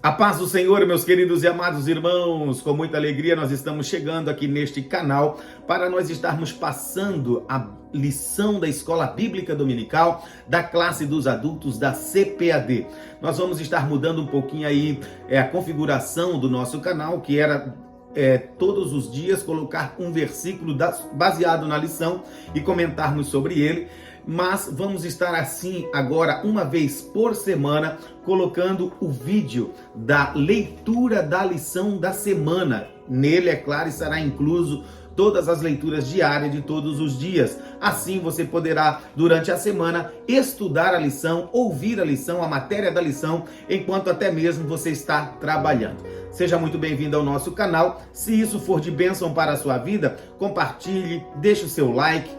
A paz do Senhor, meus queridos e amados irmãos, com muita alegria nós estamos chegando aqui neste canal para nós estarmos passando a lição da Escola Bíblica Dominical da classe dos adultos da CPAD. Nós vamos estar mudando um pouquinho aí a configuração do nosso canal, que era todos os dias colocar um versículo baseado na lição e comentarmos sobre ele. Mas vamos estar assim agora uma vez por semana colocando o vídeo da leitura da lição da semana. Nele, é claro, estará incluso todas as leituras diárias de todos os dias. Assim você poderá, durante a semana, estudar a lição, ouvir a lição, a matéria da lição, enquanto até mesmo você está trabalhando. Seja muito bem-vindo ao nosso canal. Se isso for de bênção para a sua vida, compartilhe, deixe o seu like,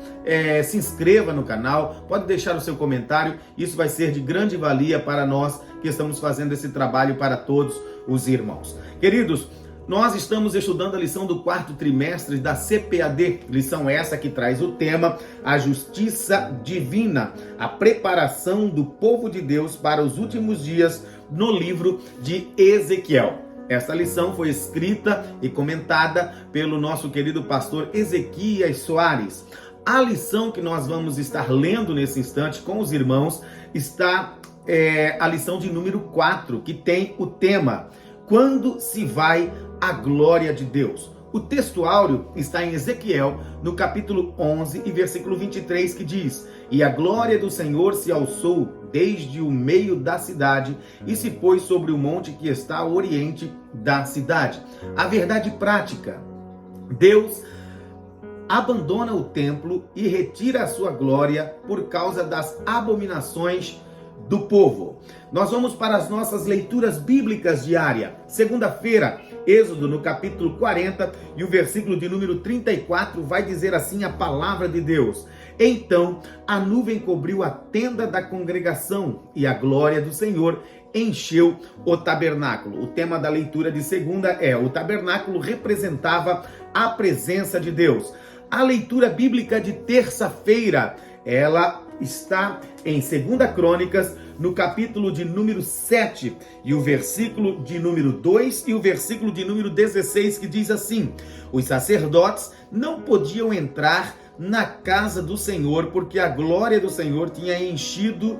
se inscreva no canal, pode deixar o seu comentário. Isso vai ser de grande valia para nós que estamos fazendo esse trabalho para todos os irmãos. Queridos, nós estamos estudando a lição do quarto trimestre da CPAD, lição essa que traz o tema A Justiça Divina, a preparação do povo de Deus para os últimos dias no livro de Ezequiel. Esta lição foi escrita e comentada pelo nosso querido pastor Ezequias Soares. A lição que nós vamos estar lendo nesse instante com os irmãos está a lição de número 4, que tem o tema Quando se vai a glória de Deus. O texto áureo está em Ezequiel, no capítulo 11 e versículo 23, que diz: E a glória do Senhor se alçou desde o meio da cidade e se pôs sobre o monte que está ao oriente da cidade. A verdade prática: Deus abandona o templo e retira a sua glória por causa das abominações do povo. Nós vamos para as nossas leituras bíblicas diárias. Segunda-feira, Êxodo no capítulo 40 e o versículo de número 34 vai dizer assim a palavra de Deus: Então a nuvem cobriu a tenda da congregação e a glória do Senhor encheu o tabernáculo. O tema da leitura de segunda o tabernáculo representava a presença de Deus. A leitura bíblica de terça-feira, ela está em 2 Crônicas, no capítulo de número 7, e o versículo de número 2 e o versículo de número 16, que diz assim: Os sacerdotes não podiam entrar na casa do Senhor, porque a glória do Senhor tinha enchido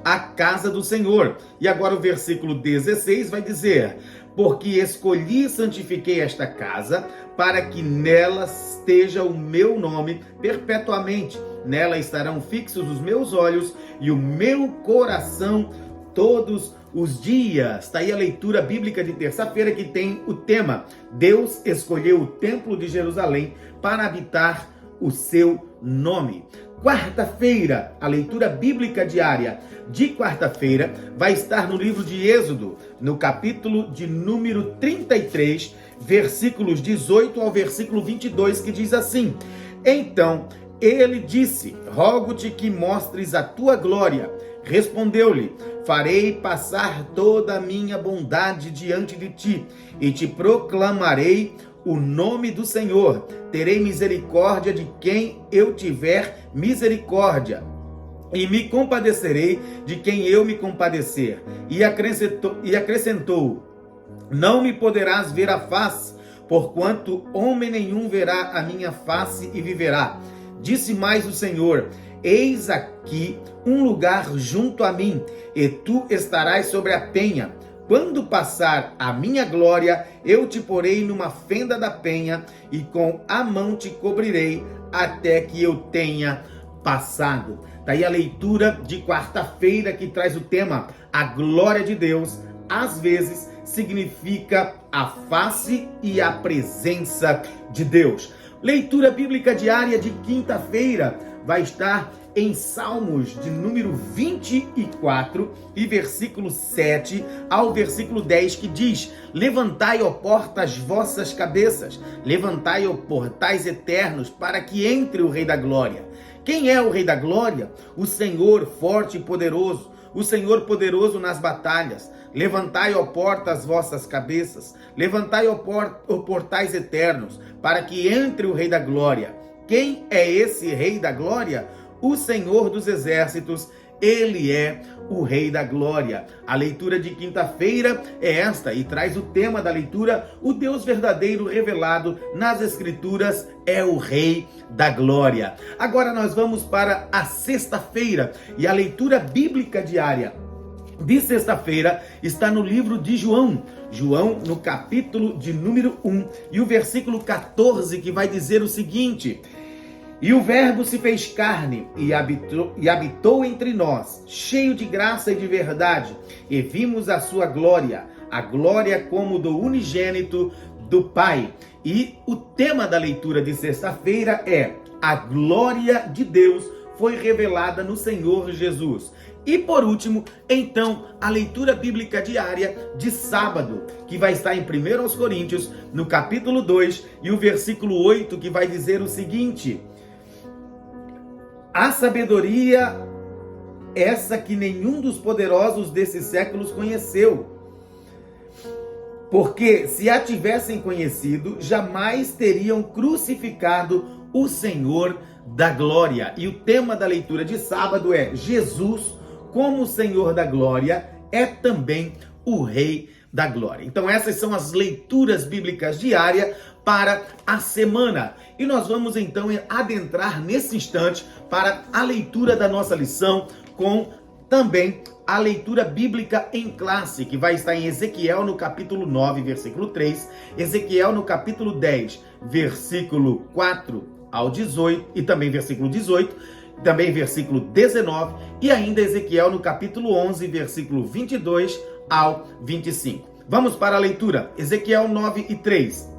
a casa do Senhor. E agora o versículo 16 vai dizer: Porque escolhi e santifiquei esta casa, para que nela esteja o meu nome perpetuamente. Nela estarão fixos os meus olhos e o meu coração todos os dias. Está aí a leitura bíblica de terça-feira, que tem o tema: Deus escolheu o templo de Jerusalém para habitar o seu nome. Quarta-feira, a leitura bíblica diária de quarta-feira vai estar no livro de Êxodo, no capítulo de número 33, versículos 18 ao versículo 22, que diz assim: Então ele disse: Rogo-te que mostres a tua glória. Respondeu-lhe: Farei passar toda a minha bondade diante de ti, e te proclamarei o nome do Senhor. Terei misericórdia de quem eu tiver misericórdia, e me compadecerei de quem eu me compadecer. E acrescentou: Não me poderás ver a face, porquanto homem nenhum verá a minha face e viverá. Disse mais o Senhor: Eis aqui um lugar junto a mim, e tu estarás sobre a penha. Quando passar a minha glória, eu te porei numa fenda da penha, e com a mão te cobrirei, até que eu tenha passado. Daí a leitura de quarta-feira, que traz o tema A glória de Deus, às vezes significa a face e a presença de Deus. Leitura bíblica diária de quinta-feira vai estar em Salmos de número 24 e versículo 7 ao versículo 10, que diz: Levantai, ó portas, vossas cabeças, levantai, ó portais eternos, para que entre o Rei da Glória. Quem é o Rei da Glória? O Senhor forte e poderoso, o Senhor poderoso nas batalhas. Levantai, ó portas, vossas cabeças, levantai, ó portais eternos, para que entre o Rei da Glória. Quem é esse Rei da Glória? O Senhor dos Exércitos, Ele é o Rei da Glória. A leitura de quinta-feira é esta e traz o tema da leitura: o Deus verdadeiro revelado nas Escrituras é o Rei da Glória. Agora nós vamos para a sexta-feira e a leitura bíblica diária de sexta-feira está no livro de João. João, no capítulo de número 1 e o versículo 14, que vai dizer o seguinte: e o Verbo se fez carne e habitou entre nós, cheio de graça e de verdade, e vimos a sua glória, a glória como do unigênito do Pai. E o tema da leitura de sexta-feira é: a glória de Deus foi revelada no Senhor Jesus. E por último, então, a leitura bíblica diária de sábado, que vai estar em 1 Coríntios, no capítulo 2 e o versículo 8, que vai dizer o seguinte: a sabedoria, essa que nenhum dos poderosos desses séculos conheceu. Porque se a tivessem conhecido, jamais teriam crucificado o Senhor da glória. E o tema da leitura de sábado é: Jesus, como o Senhor da glória, é também o Rei da glória. Então essas são as leituras bíblicas diárias para a semana. E nós vamos então adentrar nesse instante para a leitura da nossa lição, com também a leitura bíblica em classe, que vai estar em Ezequiel no capítulo 9, versículo 3, Ezequiel no capítulo 10, versículo 4 ao 18, e também versículo 18, também versículo 19, e ainda Ezequiel no capítulo 11, versículo 22 ao 25. Vamos para a leitura. Ezequiel 9 e 3.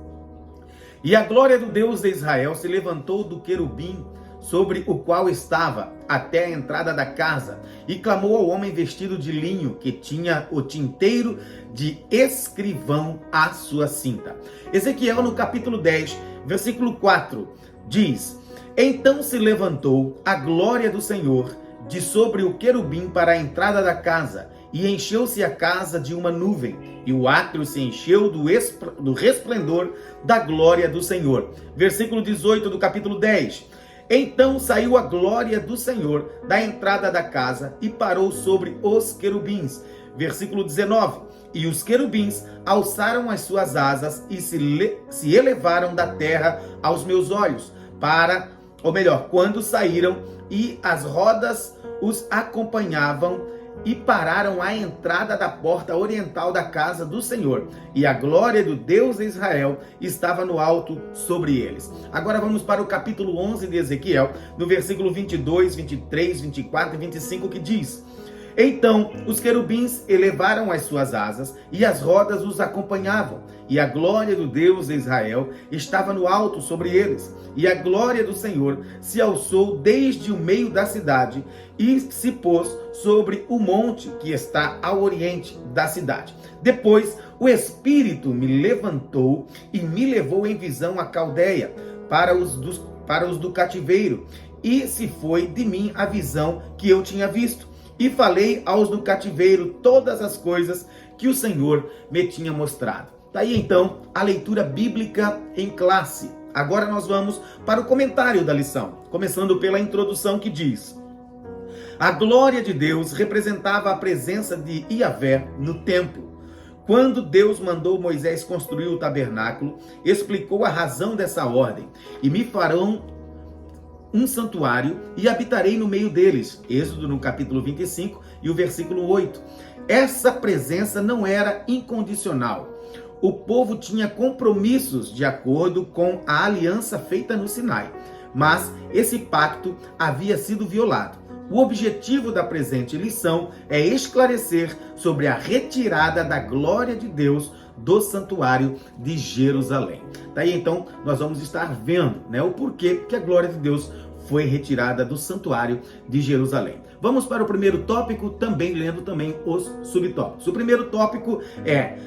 E a glória do Deus de Israel se levantou do querubim sobre o qual estava até a entrada da casa, e clamou ao homem vestido de linho, que tinha o tinteiro de escrivão à sua cinta. Ezequiel no capítulo 10, versículo 4, diz: então se levantou a glória do Senhor de sobre o querubim para a entrada da casa, e encheu-se a casa de uma nuvem, e o átrio se encheu do resplendor da glória do Senhor. Versículo 18 do capítulo 10. Então saiu a glória do Senhor da entrada da casa e parou sobre os querubins. Versículo 19. E os querubins alçaram as suas asas e se elevaram da terra aos meus olhos, quando saíram, e as rodas os acompanhavam e pararam à entrada da porta oriental da casa do Senhor, e a glória do Deus de Israel estava no alto sobre eles. Agora vamos para o capítulo 11 de Ezequiel, no versículo 22, 23, 24 e 25, que diz: então os querubins elevaram as suas asas e as rodas os acompanhavam, e a glória do Deus de Israel estava no alto sobre eles. E a glória do Senhor se alçou desde o meio da cidade e se pôs sobre o monte que está ao oriente da cidade. Depois o Espírito me levantou e me levou em visão à Caldeia, para os do cativeiro, e se foi de mim a visão que eu tinha visto. E falei aos do cativeiro todas as coisas que o Senhor me tinha mostrado. Daí então a leitura bíblica em classe. Agora nós vamos para o comentário da lição, começando pela introdução, que diz: a glória de Deus representava a presença de Yahvé no templo. Quando Deus mandou Moisés construir o tabernáculo, explicou a razão dessa ordem: e me farão um santuário e habitarei no meio deles. Êxodo no capítulo 25 e o versículo 8. Essa presença não era incondicional. O povo tinha compromissos de acordo com a aliança feita no Sinai, mas esse pacto havia sido violado. O objetivo da presente lição é esclarecer sobre a retirada da glória de Deus do santuário de Jerusalém. Daí então nós vamos estar vendo, o porquê que a glória de Deus foi retirada do santuário de Jerusalém. Vamos para o primeiro tópico, também lendo também os subtópicos. O primeiro tópico é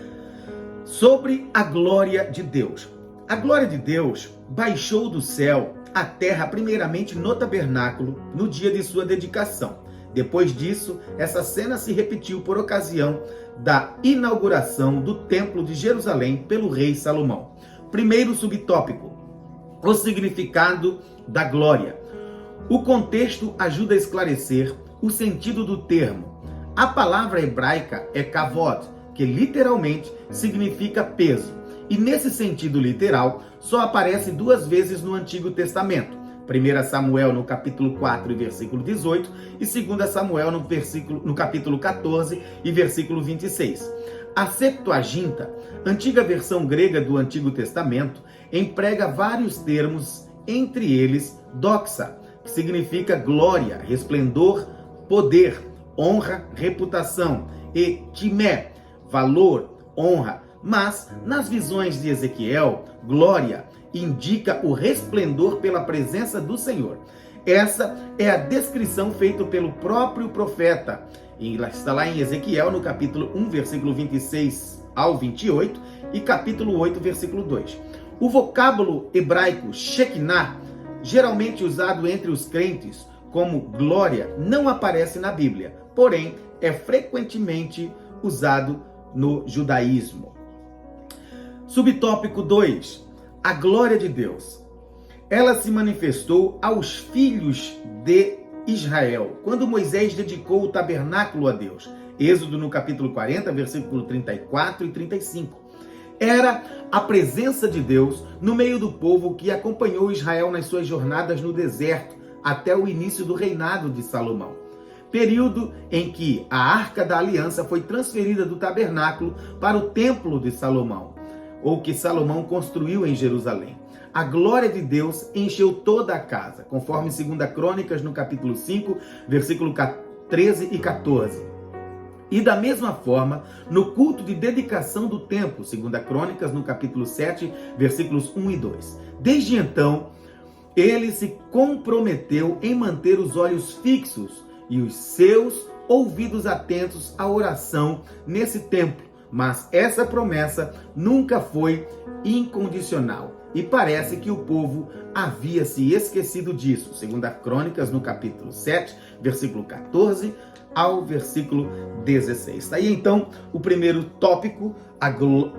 sobre a glória de Deus. A glória de Deus baixou do céu à terra primeiramente no tabernáculo, no dia de sua dedicação. Depois disso, essa cena se repetiu por ocasião da inauguração do Templo de Jerusalém pelo rei Salomão. Primeiro subtópico: o significado da glória. O contexto ajuda a esclarecer o sentido do termo. A palavra hebraica é kavod, que literalmente significa peso. E nesse sentido literal, só aparece 2 vezes no Antigo Testamento. 1 Samuel no capítulo 4 e versículo 18 e 2 Samuel no capítulo 14 e versículo 26. A Septuaginta, antiga versão grega do Antigo Testamento, emprega vários termos, entre eles doxa, que significa glória, resplendor, poder, honra, reputação, e timé, valor, honra. Mas, nas visões de Ezequiel, glória indica o resplendor pela presença do Senhor. Essa é a descrição feita pelo próprio profeta. Está lá em Ezequiel, no capítulo 1, versículo 26 ao 28 e capítulo 8, versículo 2. O vocábulo hebraico Shekinah, geralmente usado entre os crentes como glória, não aparece na Bíblia, porém é frequentemente usado no judaísmo. Subtópico 2. A glória de Deus. Ela se manifestou aos filhos de Israel, quando Moisés dedicou o tabernáculo a Deus. Êxodo no capítulo 40, versículo 34 e 35. Era a presença de Deus no meio do povo que acompanhou Israel nas suas jornadas no deserto até o início do reinado de Salomão. Período em que a Arca da Aliança foi transferida do tabernáculo para o templo de Salomão, ou que Salomão construiu em Jerusalém. A glória de Deus encheu toda a casa, conforme 2 Crônicas no capítulo 5, versículo 13 e 14. E da mesma forma, no culto de dedicação do templo, 2 Crônicas no capítulo 7, versículos 1 e 2. Desde então, ele se comprometeu em manter os olhos fixos e os seus ouvidos atentos à oração nesse templo. Mas essa promessa nunca foi incondicional e parece que o povo havia se esquecido disso. 2 Crônicas, no capítulo 7, versículo 14 ao versículo 16. Aí então o primeiro tópico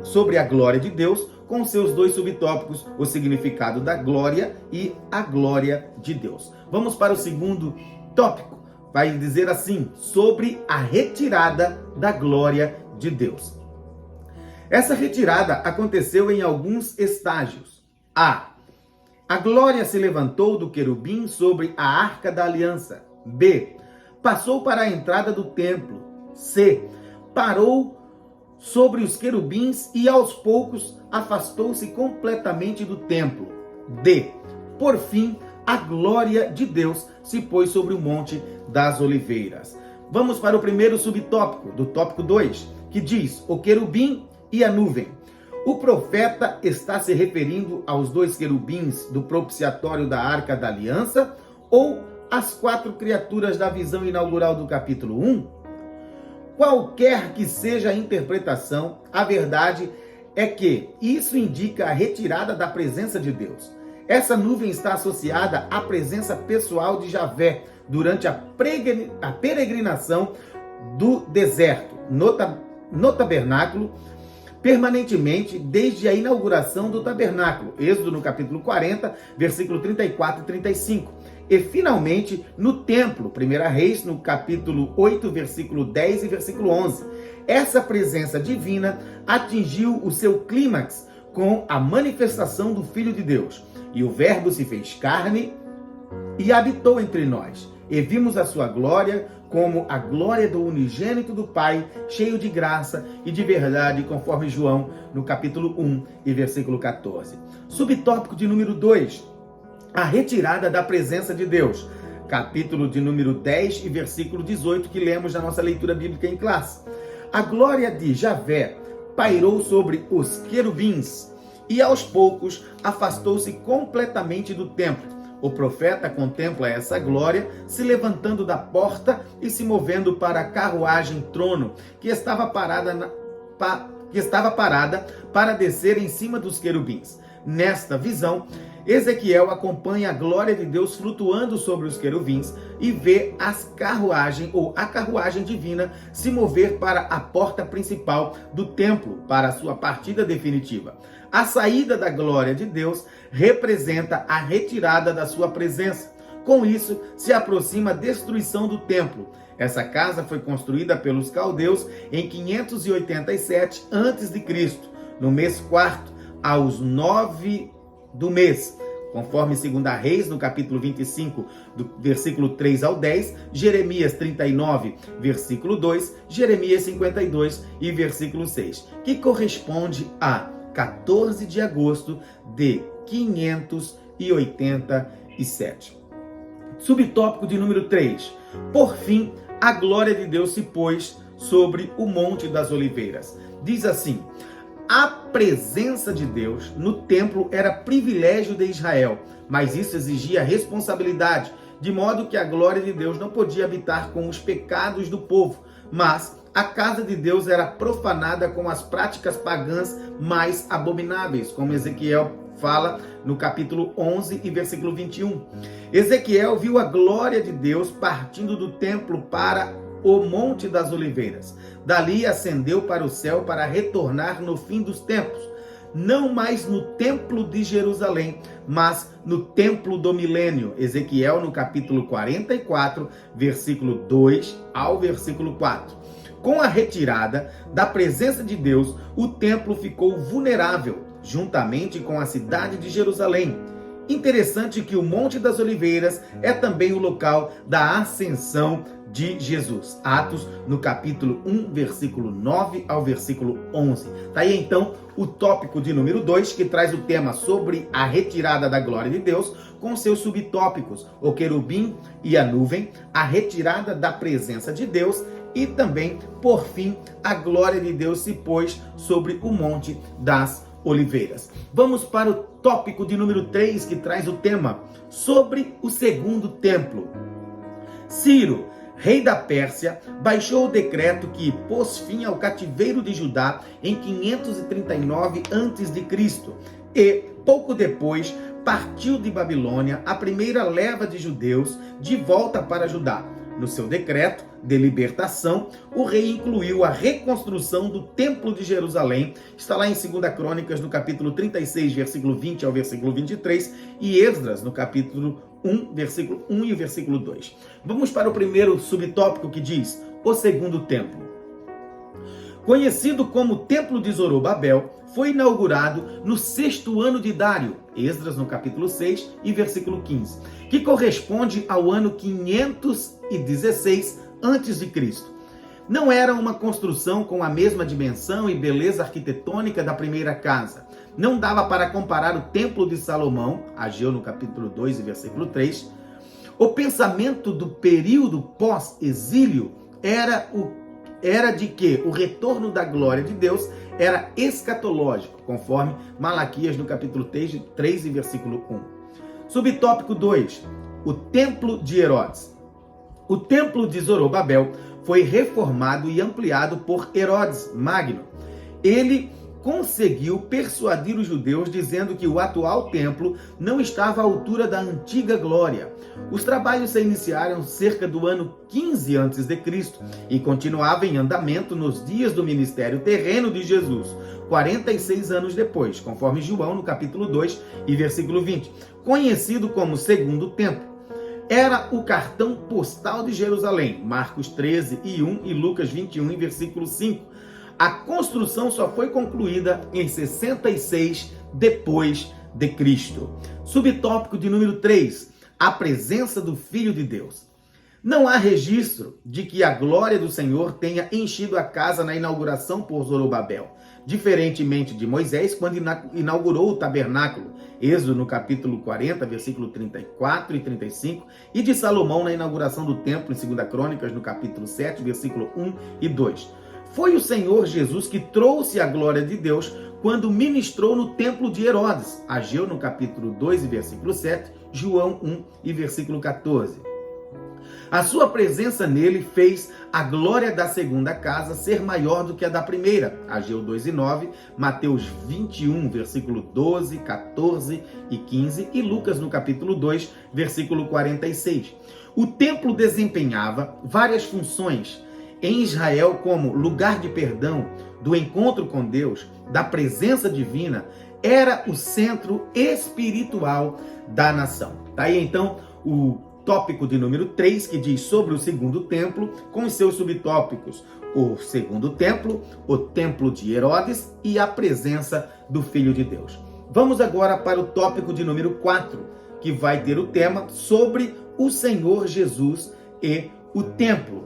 sobre a glória de Deus, com seus 2 subtópicos, o significado da glória e a glória de Deus. Vamos para o segundo tópico. Vai dizer assim, sobre a retirada da glória de Deus. Essa retirada aconteceu em alguns estágios. A glória se levantou do querubim sobre a Arca da Aliança. B. Passou para a entrada do templo. C. Parou sobre os querubins e aos poucos afastou-se completamente do templo. D. Por fim, a glória de Deus se pôs sobre o Monte das Oliveiras. Vamos para o primeiro subtópico, do tópico 2, que diz o querubim e a nuvem. O profeta está se referindo aos 2 querubins do propiciatório da Arca da Aliança ou às 4 criaturas da visão inaugural do capítulo 1? Qualquer que seja a interpretação, a verdade é que isso indica a retirada da presença de Deus. Essa nuvem está associada à presença pessoal de Javé durante a peregrinação do deserto, no tabernáculo, permanentemente desde a inauguração do tabernáculo, Êxodo no capítulo 40, versículo 34 e 35. E finalmente no templo, 1 Reis no capítulo 8, versículo 10 e versículo 11. Essa presença divina atingiu o seu clímax com a manifestação do Filho de Deus. E o Verbo se fez carne e habitou entre nós. E vimos a sua glória como a glória do unigênito do Pai, cheio de graça e de verdade, conforme João, no capítulo 1 e versículo 14. Subtópico de número 2, a retirada da presença de Deus. Capítulo de número 10 e versículo 18, que lemos na nossa leitura bíblica em classe. A glória de Javé pairou sobre os querubins e aos poucos afastou-se completamente do templo. O profeta contempla essa glória se levantando da porta e se movendo para a carruagem trono, que estava parada para descer em cima dos querubins. Nesta visão, Ezequiel acompanha a glória de Deus flutuando sobre os querubins e vê a carruagem divina se mover para a porta principal do templo para a sua partida definitiva. A saída da glória de Deus representa a retirada da sua presença. Com isso, se aproxima a destruição do templo. Essa casa foi construída pelos caldeus em 587 a.C., no mês 4º, aos 9 do mês, conforme 2 Reis, no capítulo 25, do versículo 3 ao 10, Jeremias 39, versículo 2, Jeremias 52 e versículo 6, que corresponde a 14 de agosto de 587. Subtópico de número 3. Por fim, a glória de Deus se pôs sobre o Monte das Oliveiras. Diz assim: a presença de Deus no templo era privilégio de Israel, mas isso exigia responsabilidade, de modo que a glória de Deus não podia habitar com os pecados do povo, mas a casa de Deus era profanada com as práticas pagãs mais abomináveis, como Ezequiel fala no capítulo 11 e versículo 21. Ezequiel viu a glória de Deus partindo do templo para o Monte das Oliveiras. Dali ascendeu para o céu para retornar no fim dos tempos, não mais no templo de Jerusalém, mas no templo do milênio. Ezequiel no capítulo 44, versículo 2 ao versículo 4. Com a retirada da presença de Deus, o templo ficou vulnerável, juntamente com a cidade de Jerusalém. Interessante que o Monte das Oliveiras é também o local da ascensão de Jesus. Atos, no capítulo 1, versículo 9 ao versículo 11. Tá aí então o tópico de número 2, que traz o tema sobre a retirada da glória de Deus, com seus subtópicos, o querubim e a nuvem, a retirada da presença de Deus e também, por fim, a glória de Deus se pôs sobre o Monte das Oliveiras. Vamos para o tópico de número 3, que traz o tema sobre o segundo templo. Ciro, rei da Pérsia, baixou o decreto que pôs fim ao cativeiro de Judá em 539 a.C. e, pouco depois, partiu de Babilônia a primeira leva de judeus de volta para Judá. No seu decreto de libertação, o rei incluiu a reconstrução do Templo de Jerusalém, está lá em 2 Crônicas, no capítulo 36, versículo 20 ao versículo 23, e Esdras, no capítulo 1, versículo 1 e o versículo 2. Vamos para o primeiro subtópico, que diz: o segundo templo. Conhecido como Templo de Zorobabel, foi inaugurado no 6º ano de Dário, Esdras no capítulo 6 e versículo 15, que corresponde ao ano 516 a.C. Não era uma construção com a mesma dimensão e beleza arquitetônica da primeira casa. Não dava para comparar o Templo de Salomão, Ageu no capítulo 2 e versículo 3. O pensamento do período pós-exílio era de que o retorno da glória de Deus era escatológico, conforme Malaquias no capítulo 3 e versículo 1. Subtópico 2. O Templo de Herodes. O Templo de Zorobabel foi reformado e ampliado por Herodes Magno. Ele conseguiu persuadir os judeus dizendo que o atual templo não estava à altura da antiga glória. Os trabalhos se iniciaram cerca do ano 15 a.C. e continuavam em andamento nos dias do ministério terreno de Jesus, 46 anos depois, conforme João no capítulo 2 e versículo 20, conhecido como Segundo Templo. Era o cartão postal de Jerusalém, Marcos 13 e 1 e Lucas 21 e versículo 5. A construção só foi concluída em 66 depois de Cristo. Subtópico de número 3, a presença do Filho de Deus. Não há registro de que a glória do Senhor tenha enchido a casa na inauguração por Zorobabel, diferentemente de Moisés quando inaugurou o tabernáculo, Êxodo no capítulo 40, versículo 34 e 35, e de Salomão na inauguração do templo em 2 Crônicas no capítulo 7, versículo 1 e 2. Foi o Senhor Jesus que trouxe a glória de Deus quando ministrou no templo de Herodes, Ageu no capítulo 2 e versículo 7, João 1 e versículo 14. A sua presença nele fez a glória da segunda casa ser maior do que a da primeira, Ageu 2 e 9, Mateus 21, versículo 12, 14 e 15 e Lucas no capítulo 2, versículo 46. O templo desempenhava várias funções em Israel, como lugar de perdão, do encontro com Deus, da presença divina, era o centro espiritual da nação. Tá aí então o tópico de número 3, que diz sobre o segundo templo, com os seus subtópicos: o segundo templo, o templo de Herodes e a presença do Filho de Deus. Vamos agora para o tópico de número 4, que vai ter o tema sobre o Senhor Jesus e o templo.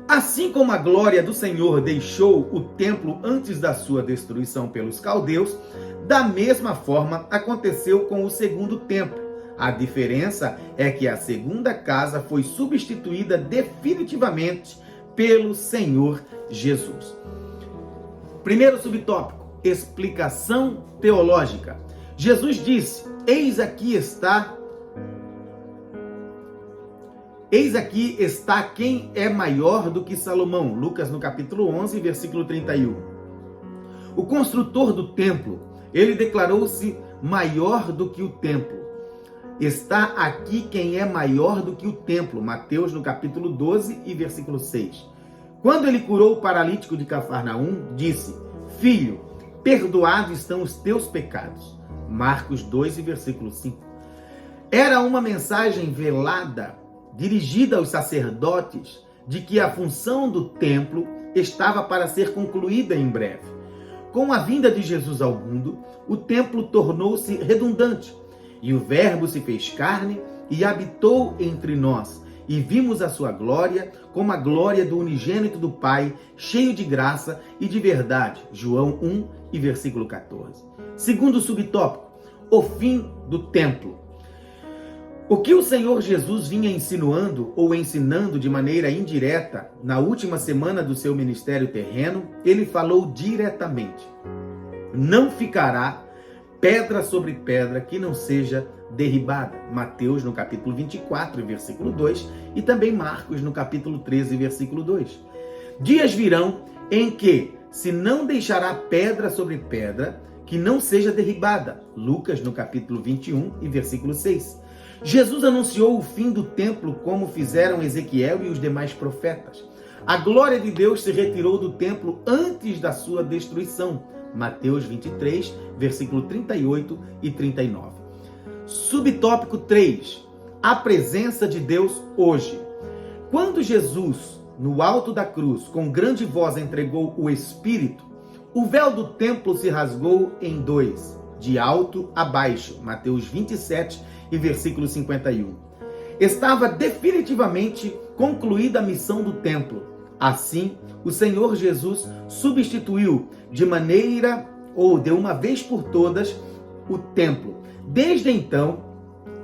Assim como a glória do Senhor deixou o templo antes da sua destruição pelos caldeus, da mesma forma aconteceu com o segundo templo. A diferença é que a segunda casa foi substituída definitivamente pelo Senhor Jesus. Primeiro subtópico: explicação teológica. Jesus disse: Eis aqui está quem é maior do que Salomão. Lucas no capítulo 11, versículo 31. O construtor do templo, ele declarou-se maior do que o templo. Está aqui quem é maior do que o templo. Mateus no capítulo 12 e versículo 6. Quando ele curou o paralítico de Cafarnaum, disse: Filho, perdoados estão os teus pecados. Marcos 2 e versículo 5. Era uma mensagem velada, dirigida aos sacerdotes, de que a função do templo estava para ser concluída em breve. Com a vinda de Jesus ao mundo, o templo tornou-se redundante, e o Verbo se fez carne e habitou entre nós, e vimos a sua glória como a glória do unigênito do Pai, cheio de graça e de verdade. João 1 e versículo 14. Segundo subtópico: o fim do templo. O que o Senhor Jesus vinha insinuando ou ensinando de maneira indireta na última semana do seu ministério terreno, ele falou diretamente: não ficará pedra sobre pedra que não seja derribada. Mateus no capítulo 24, versículo 2, e também Marcos no capítulo 13, versículo 2. Dias virão em que se não deixará pedra sobre pedra que não seja derribada. Lucas no capítulo 21 e versículo 6. Jesus anunciou o fim do templo como fizeram Ezequiel e os demais profetas. A glória de Deus se retirou do templo antes da sua destruição. Mateus 23, versículo 38 e 39. Subtópico 3. A presença de Deus hoje. Quando Jesus, no alto da cruz, com grande voz entregou o Espírito, o véu do templo se rasgou em dois, de alto a baixo. Mateus 27 e versículo 51. Estava definitivamente concluída a missão do templo. Assim, o Senhor Jesus substituiu de uma vez por todas o templo. Desde então,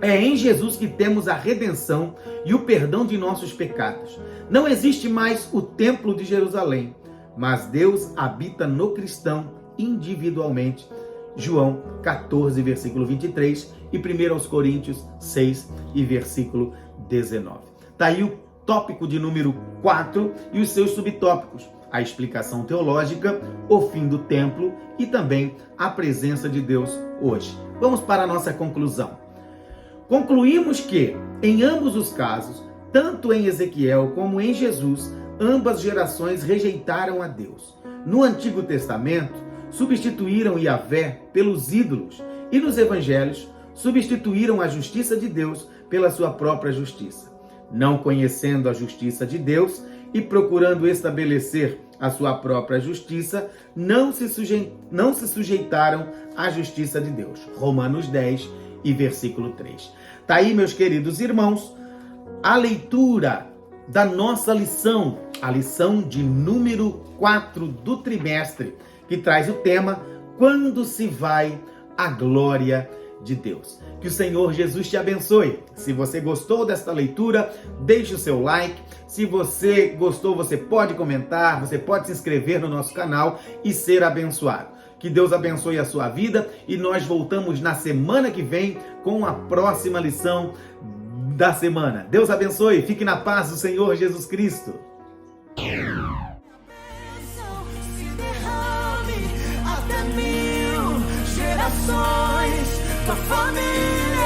é em Jesus que temos a redenção e o perdão de nossos pecados. Não existe mais o templo de Jerusalém, mas Deus habita no cristão individualmente. João 14, versículo 23 e 1 Coríntios 6 e versículo 19. Está aí o tópico de número 4 e os seus subtópicos: a explicação teológica, o fim do templo e também a presença de Deus hoje. Vamos para a nossa conclusão. Concluímos que, em ambos os casos, tanto em Ezequiel como em Jesus, ambas gerações rejeitaram a Deus. No Antigo Testamento, substituíram Yahvé pelos ídolos e nos evangelhos substituíram a justiça de Deus pela sua própria justiça. Não conhecendo a justiça de Deus e procurando estabelecer a sua própria justiça, não se sujeitaram à justiça de Deus. Romanos 10 e versículo 3. Tá aí, meus queridos irmãos, a leitura da nossa lição, a lição de número 4 do trimestre, que traz o tema: quando se vai a glória de Deus. Que o Senhor Jesus te abençoe. Se você gostou desta leitura, deixe o seu like. Se você gostou, você pode comentar, você pode se inscrever no nosso canal e ser abençoado. Que Deus abençoe a sua vida e nós voltamos na semana que vem com a próxima lição da semana. Deus abençoe. Fique na paz do Senhor Jesus Cristo. Tua família